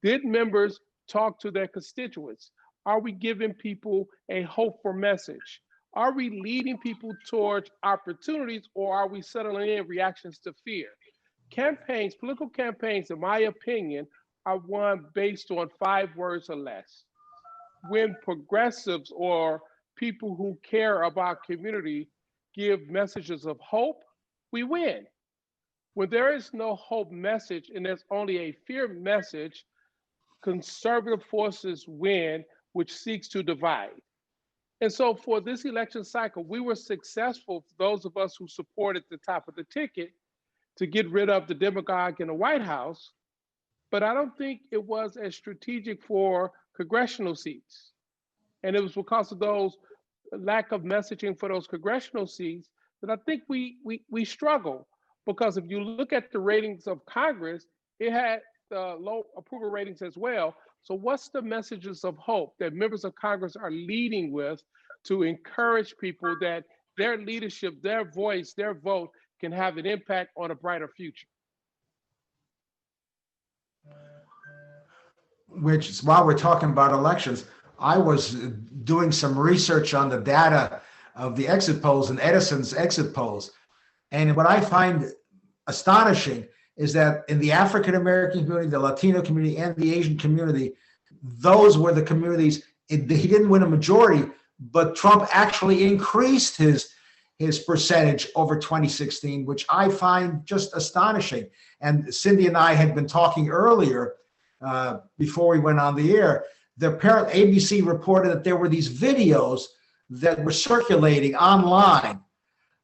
Did members talk to their constituents? Are we giving people a hopeful message? Are we leading people towards opportunities, or are we settling in reactions to fear? Campaigns, political campaigns, in my opinion, are won based on 5 words or less. When progressives or people who care about community give messages of hope, we win. When there is no hope message and there's only a fear message, conservative forces win, which seeks to divide. And so for this election cycle, we were successful, those of us who supported the top of the ticket, to get rid of the demagogue in the White House. But I don't think it was as strategic for congressional seats. And it was because of those lack of messaging for those congressional seats that I think we struggle. Because if you look at the ratings of Congress, it had low approval ratings as well. So what's the messages of hope that members of Congress are leading with to encourage people that their leadership, their voice, their vote can have an impact on a brighter future? which is while we're talking about elections, I was doing some research on the data of the exit polls and Edison's exit polls. And what I find astonishing is that in the African American community, the Latino community, and the Asian community, those were the communities. He didn't win a majority, but Trump actually increased his percentage over 2016, which I find just astonishing. And Sindy and I had been talking earlier before we went on the air. The parent ABC reported that there were these videos that were circulating online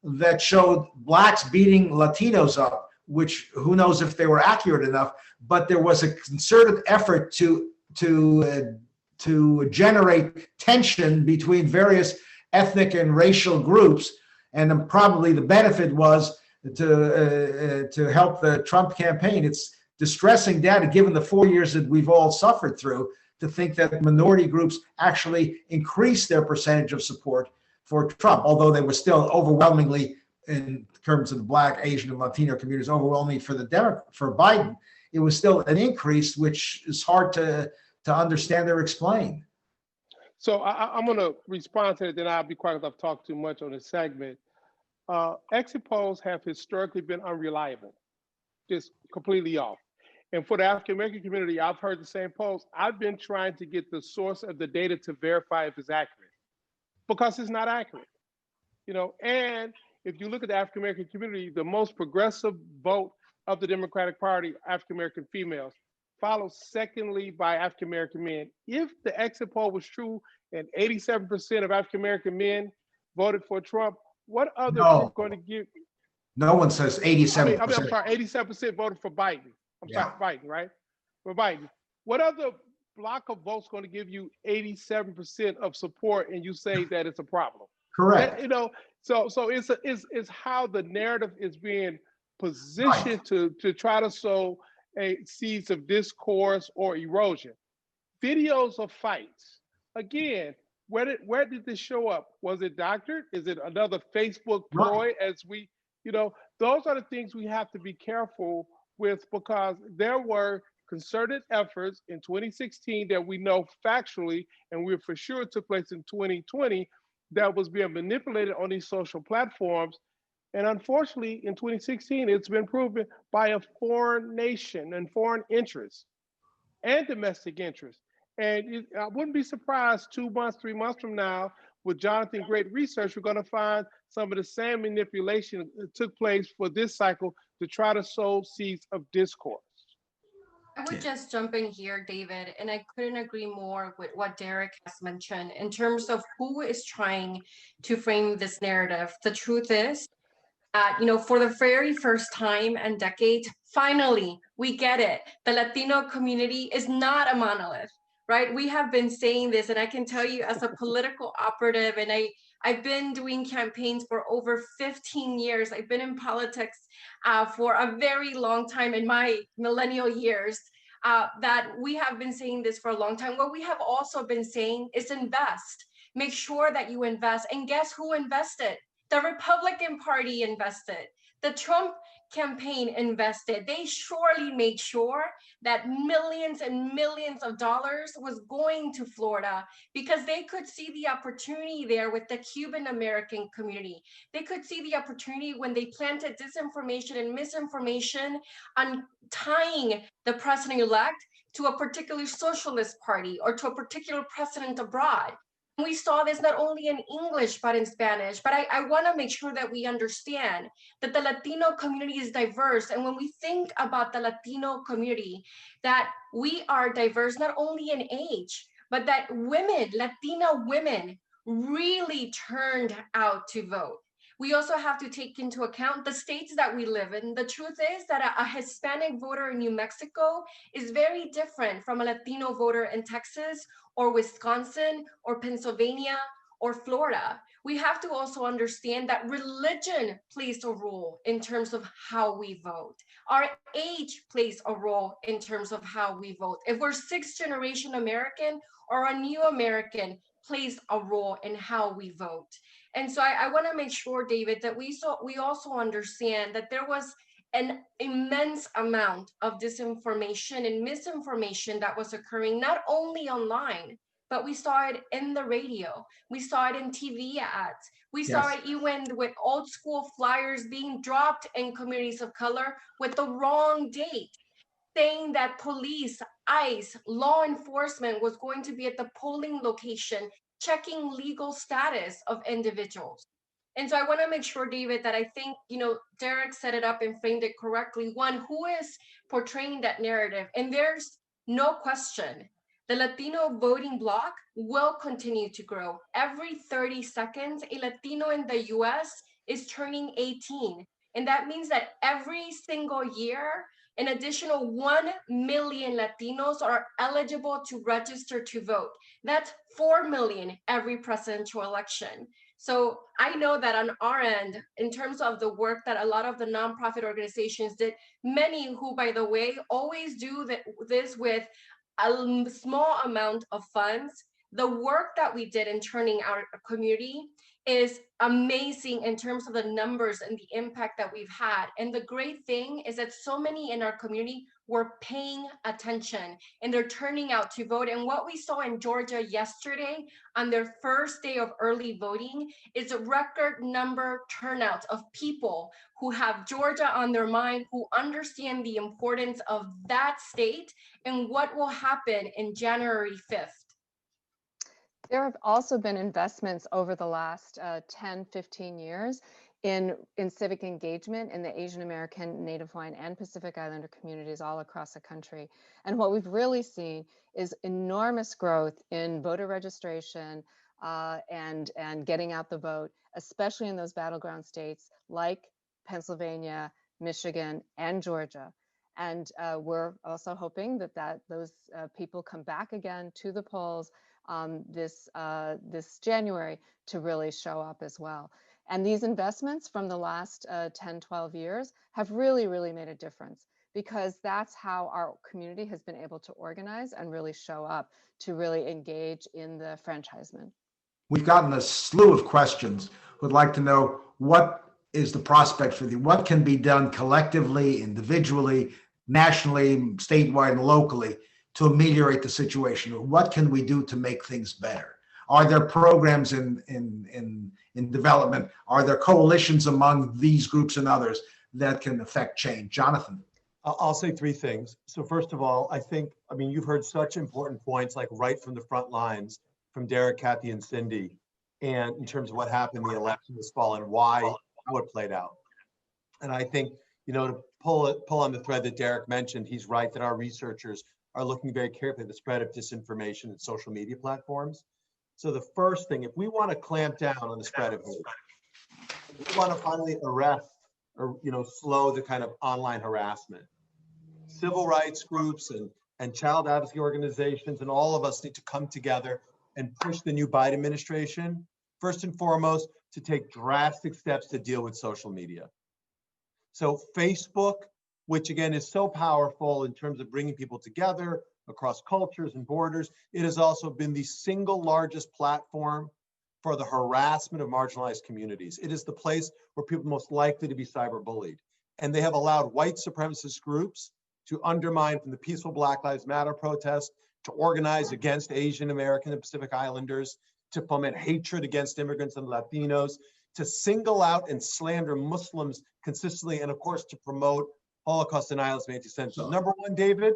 that showed blacks beating Latinos up, which who knows if they were accurate enough, but there was a concerted effort to generate tension between various ethnic and racial groups. And probably the benefit was to help the Trump campaign. It's distressing data, given the 4 years that we've all suffered through, to think that minority groups actually increased their percentage of support for Trump, although they were still overwhelmingly, in terms of the Black, Asian, and Latino communities, overwhelmingly for for Biden. It was still an increase, which is hard to understand or explain. So I'm going to respond to it, then I'll be quiet because I've talked too much on this segment. Exit polls have historically been unreliable, just completely off. And for the African American community, I've heard the same polls. I've been trying to get the source of the data to verify if it's accurate, because it's not accurate. And if you look at the African American community, the most progressive vote of the Democratic Party, African American females, followed secondly by African American men. If the exit poll was true and 87% of African American men voted for Trump, what other group going to give? No one says 87%. I'm sorry, 87% voted for Biden. Sorry, Biden, right? For Biden. What other block of votes going to give you 87% of support and you say that it's a problem? Correct. So it's how the narrative is being positioned to try to sow seeds of discourse or erosion. Videos of fights. Again, where did this show up? Was it doctored? Is it another Facebook ploy? As we, those are the things we have to be careful with, because there were concerted efforts in 2016 that we know factually, and we for sure took place in 2020, that was being manipulated on these social platforms. And unfortunately, in 2016, it's been proven by a foreign nation and foreign interests and domestic interests. And I wouldn't be surprised 2 months, 3 months from now, with Jonathan Great research, we're going to find some of the same manipulation that took place for this cycle to try to sow seeds of discourse. I would just jump in here, David, and I couldn't agree more with what Derrick has mentioned in terms of who is trying to frame this narrative. The truth is, for the very first time in decades, finally, we get it. The Latino community is not a monolith, right? We have been saying this, and I can tell you as a political operative, and I've been doing campaigns for over 15 years. I've been in politics for a very long time in my millennial years, that we have been saying this for a long time. What we have also been saying is invest. Make sure that you invest. And guess who invested? The Republican Party invested. The Trump campaign invested. They surely made sure that millions and millions of dollars was going to Florida, because they could see the opportunity there with the Cuban American community. They could see the opportunity when they planted disinformation and misinformation on tying the president-elect to a particular socialist party or to a particular president abroad. We saw this not only in English, but in Spanish. But I want to make sure that we understand that the Latino community is diverse. And when we think about the Latino community, that we are diverse, not only in age, but that women, Latina women, really turned out to vote. We also have to take into account the states that we live in. The truth is that a Hispanic voter in New Mexico is very different from a Latino voter in Texas or Wisconsin or Pennsylvania or Florida. We have to also understand that religion plays a role in terms of how we vote. Our age plays a role in terms of how we vote. If we're sixth generation American or a new American, plays a role in how we vote. And so I want to make sure, David, that we also understand that there was an immense amount of disinformation and misinformation that was occurring not only online, but we saw it in the radio, we saw it in TV ads, we saw Yes. it even with old school flyers being dropped in communities of color with the wrong date, saying that police, ICE, law enforcement was going to be at the polling location checking legal status of individuals. And so I want to make sure, David, that I think, Derrick set it up and framed it correctly. One, who is portraying that narrative? And there's no question, the Latino voting bloc will continue to grow. Every 30 seconds, a Latino in the US is turning 18. And that means that every single year, an additional 1 million Latinos are eligible to register to vote. That's 4 million every presidential election. So I know that on our end, in terms of the work that a lot of the nonprofit organizations did, many who, by the way, always do this with a small amount of funds, the work that we did in turning our community is amazing in terms of the numbers and the impact that we've had. And the great thing is that so many in our community were paying attention and they're turning out to vote. And what we saw in Georgia yesterday on their first day of early voting is a record number turnout of people who have Georgia on their mind, who understand the importance of that state and what will happen in January 5th. There have also been investments over the last 10, 15 years in civic engagement in the Asian American, Native Hawaiian, and Pacific Islander communities all across the country. And what we've really seen is enormous growth in voter registration and getting out the vote, especially in those battleground states like Pennsylvania, Michigan, and Georgia. And we're also hoping that those people come back again to the polls this January to really show up as well. And these investments from the last 10, 12 years have really, really made a difference, because that's how our community has been able to organize and really show up to really engage in the enfranchisement. We've gotten a slew of questions. Would like to know, what is the prospect for what can be done collectively, individually, nationally, statewide, and locally to ameliorate the situation? What can we do to make things better? Are there programs in development? Are there coalitions among these groups and others that can affect change? Jonathan. I'll say three things. So first of all, you've heard such important points, like right from the front lines from Derrick, Kathy, and Sindy, and in terms of what happened in the election this fall and how it played out. And I think, to pull on the thread that Derrick mentioned, he's right that our researchers are looking very carefully at the spread of disinformation and social media platforms. So the first thing, if we want to clamp down on the spread of hate, if we want to finally arrest or slow the kind of online harassment, civil rights groups and child advocacy organizations and all of us need to come together and push the new Biden administration, first and foremost, to take drastic steps to deal with social media. So Facebook, which again is so powerful in terms of bringing people together across cultures and borders, it has also been the single largest platform for the harassment of marginalized communities. It is the place where people are most likely to be cyberbullied. And they have allowed white supremacist groups to undermine, from the peaceful Black Lives Matter protests, to organize against Asian American and Pacific Islanders, to foment hatred against immigrants and Latinos, to single out and slander Muslims consistently, and of course, to promote Holocaust denialism and anti-Semitism. Number one, David,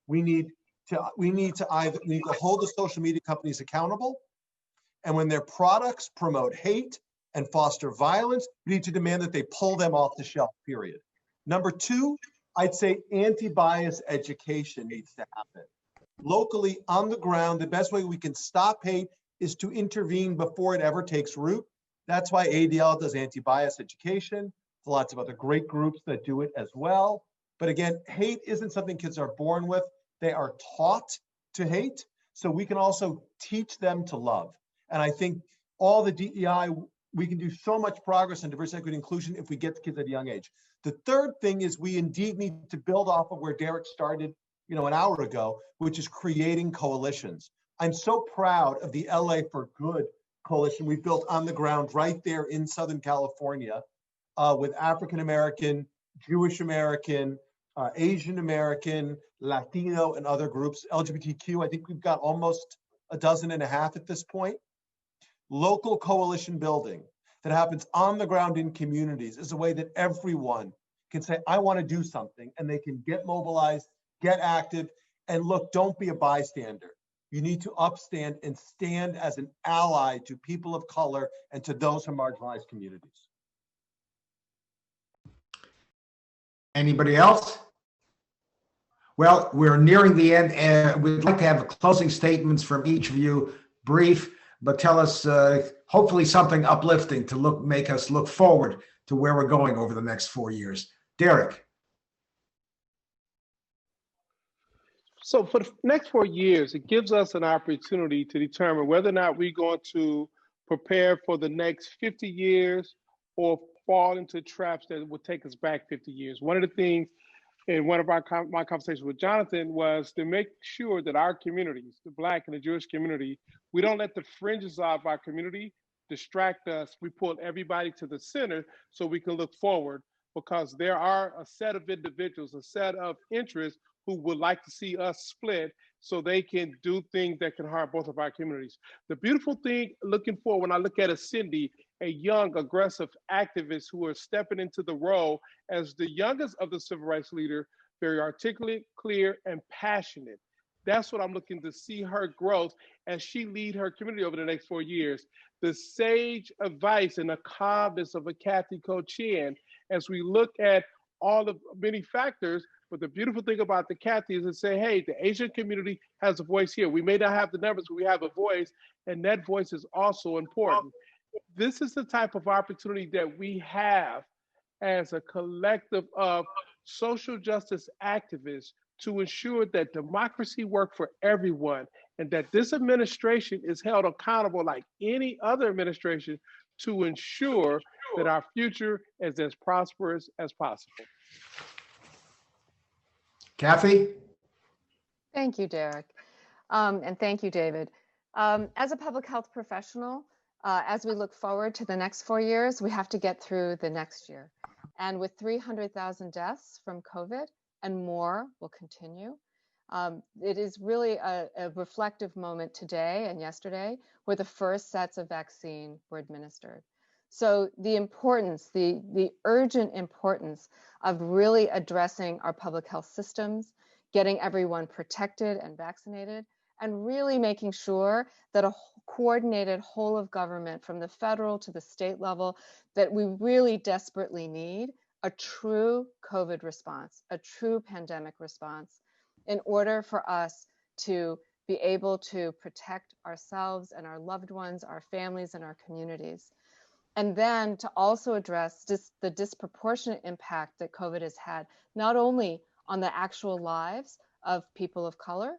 we need to hold the social media companies accountable. And when their products promote hate and foster violence, we need to demand that they pull them off the shelf, period. Number two, I'd say anti-bias education needs to happen. Locally, on the ground, the best way we can stop hate is to intervene before it ever takes root. That's why ADL does anti-bias education. There's lots of other great groups that do it as well. But again, hate isn't something kids are born with. They are taught to hate. So we can also teach them to love. And I think all the DEI, we can do so much progress in diversity, equity, inclusion if we get the kids at a young age. The third thing is we indeed need to build off of where Derrick started, an hour ago, which is creating coalitions. I'm so proud of the LA for Good coalition we built on the ground right there in Southern California with African-American Jewish American, Asian American, Latino, and other groups, LGBTQ. I think we've got almost a dozen and a half at this point. Local coalition building that happens on the ground in communities is a way that everyone can say, I want to do something, and they can get mobilized, get active, and look, don't be a bystander. You need to upstand and stand as an ally to people of color and to those from marginalized communities. Anybody else? Well, we're nearing the end. We'd like to have closing statements from each of you, brief, but tell us hopefully something uplifting to make us look forward to where we're going over the next 4 years. Derrick. So for the next 4 years, it gives us an opportunity to determine whether or not we're going to prepare for the next 50 years or fall into traps that will take us back 50 years. One of the things in one of my conversations with Jonathan was to make sure that our communities, the Black and the Jewish community, we don't let the fringes of our community distract us. We pull everybody to the center so we can look forward, because there are a set of individuals, a set of interests who would like to see us split so they can do things that can harm both of our communities. The beautiful thing looking forward, when I look at a Sindy, a young, aggressive activist who are stepping into the role as the youngest of the civil rights leader, very articulate, clear, and passionate. That's what I'm looking to see her growth as she lead her community over the next 4 years. The sage advice and the calmness of a Kathy Cochin as we look at all the many factors. But the beautiful thing about the Kathy is to say, hey, the Asian community has a voice here. We may not have the numbers, but we have a voice, and that voice is also important. This is the type of opportunity that we have as a collective of social justice activists to ensure that democracy works for everyone, and that this administration is held accountable like any other administration to ensure that our future is as prosperous as possible. Kathy? Thank you, Derrick. And thank you, David. As a public health professional, as we look forward to the next 4 years, we have to get through the next year. And with 300,000 deaths from COVID and more will continue, it is really a reflective moment today and yesterday where the first sets of vaccine were administered. So the importance, the urgent importance of really addressing our public health systems, getting everyone protected and vaccinated, and really making sure that a coordinated whole of government from the federal to the state level, that we really desperately need a true COVID response, a true pandemic response, in order for us to be able to protect ourselves and our loved ones, our families, and our communities. And then to also address the disproportionate impact that COVID has had, not only on the actual lives of people of color,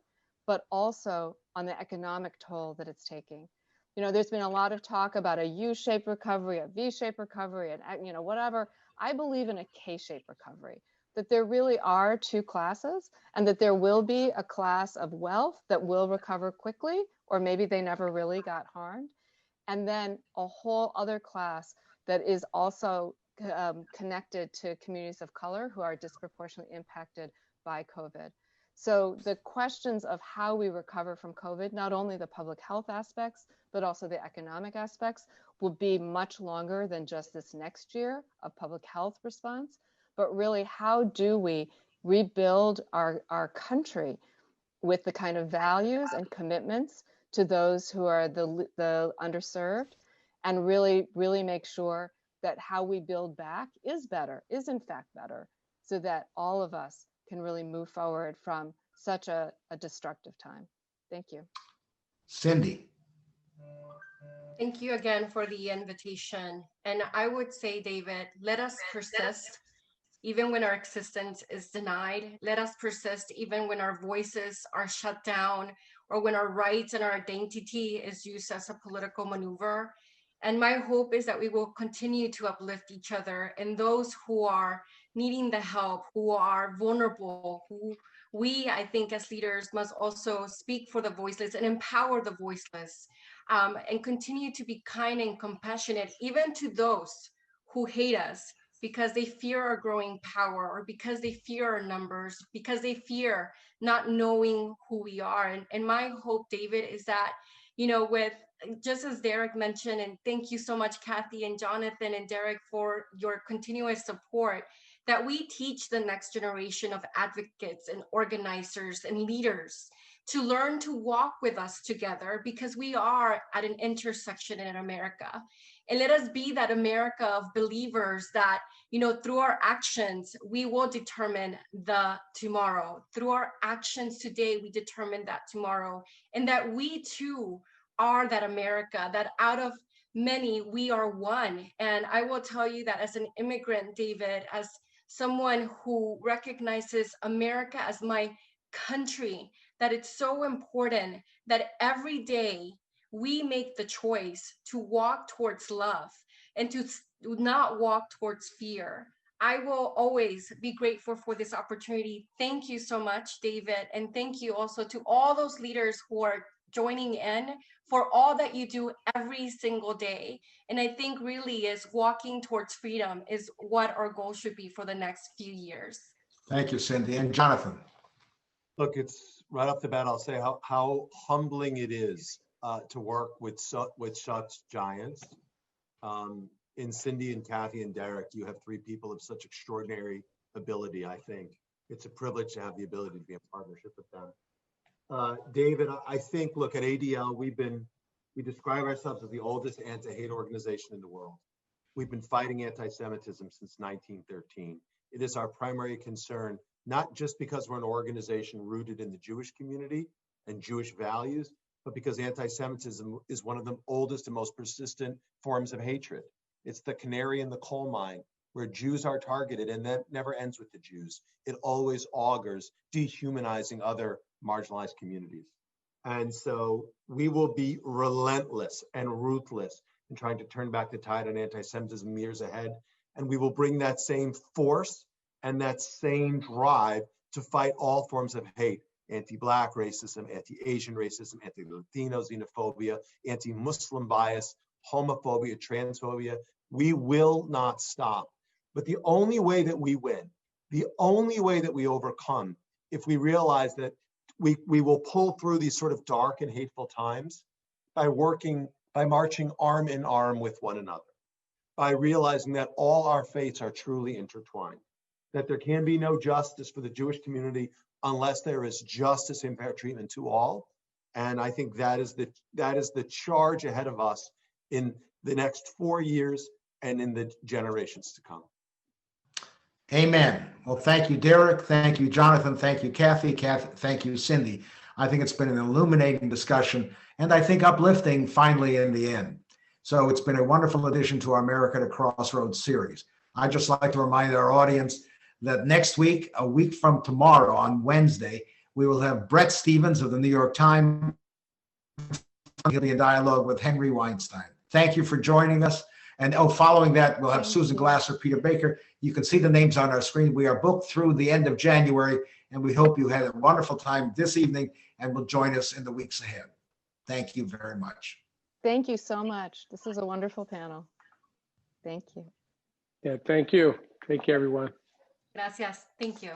but also on the economic toll that it's taking. You know, there's been a lot of talk about a U-shaped recovery, a V-shaped recovery, and whatever. I believe in a K-shaped recovery, that there really are two classes, and that there will be a class of wealth that will recover quickly, or maybe they never really got harmed. And then a whole other class that is also connected to communities of color who are disproportionately impacted by COVID. So the questions of how we recover from COVID, not only the public health aspects, but also the economic aspects, will be much longer than just this next year of public health response. But really, how do we rebuild our country with the kind of values and commitments to those who are the underserved, and really make sure that how we build back is better, is in fact better, so that all of us can really move forward from such a destructive time. Thank you. Sindy. Thank you again for the invitation. And I would say, David, let us persist even when our existence is denied. Let us persist even when our voices are shut down, or when our rights and our identity is used as a political maneuver. And my hope is that we will continue to uplift each other, and those who are needing the help, who are vulnerable, who we, I think, as leaders must also speak for the voiceless and empower the voiceless, and continue to be kind and compassionate, even to those who hate us, because they fear our growing power, or because they fear our numbers, because they fear not knowing who we are. And my hope, David, is that, with, just as Derrick mentioned, and thank you so much, Kathy and Jonathan and Derrick, for your continuous support, that we teach the next generation of advocates and organizers and leaders to learn to walk with us together, because we are at an intersection in America. And let us be that America of believers that, through our actions, we will determine the tomorrow. Through our actions today, we determine that tomorrow. And that we too are that America, that out of many, we are one. And I will tell you that as an immigrant, David, as someone who recognizes America as my country, that it's so important that every day we make the choice to walk towards love and to not walk towards fear. I will always be grateful for this opportunity. Thank you so much, David. And thank you also to all those leaders who are joining in for all that you do every single day. And I think really is walking towards freedom is what our goal should be for the next few years. Thank you, Sindy. And Jonathan. Look, it's right off the bat, I'll say how humbling it is to work with such giants. In Sindy and Kathy and Derrick, you have three people of such extraordinary ability. I think it's a privilege to have the ability to be in partnership with them. David, I think, look, at ADL, we describe ourselves as the oldest anti-hate organization in the world. We've been fighting anti-Semitism since 1913. It is our primary concern, not just because we're an organization rooted in the Jewish community and Jewish values, but because anti-Semitism is one of the oldest and most persistent forms of hatred. It's the canary in the coal mine where Jews are targeted, and that never ends with the Jews. It always augurs dehumanizing other marginalized communities. And so we will be relentless and ruthless in trying to turn back the tide on anti-Semitism years ahead. And we will bring that same force and that same drive to fight all forms of hate: anti-Black racism, anti-Asian racism, anti-Latino xenophobia, anti-Muslim bias, homophobia, transphobia. We will not stop. But the only way that we win, the only way that we overcome, if we realize that we will pull through these sort of dark and hateful times by marching arm in arm with one another, by realizing that all our fates are truly intertwined, that there can be no justice for the Jewish community unless there is justice and fair treatment to all. And I think that is the charge ahead of us in the next 4 years and in the generations to come. Amen. Well, thank you, Derrick. Thank you, Jonathan. Thank you, Kathy. Thank you, Sindy. I think it's been an illuminating discussion, and I think uplifting finally in the end. So it's been a wonderful addition to our America to Crossroads series. I'd just like to remind our audience that next week, a week from tomorrow, on Wednesday, we will have Brett Stevens of the New York Times. He'll be in dialogue with Henry Weinstein. Thank you for joining us. And following that, we'll have Susan Glasser, Peter Baker. You can see the names on our screen. We are booked through the end of January, and we hope you had a wonderful time this evening and will join us in the weeks ahead. Thank you very much. Thank you so much. This is a wonderful panel. Thank you. Yeah, thank you. Thank you, everyone. Gracias. Thank you.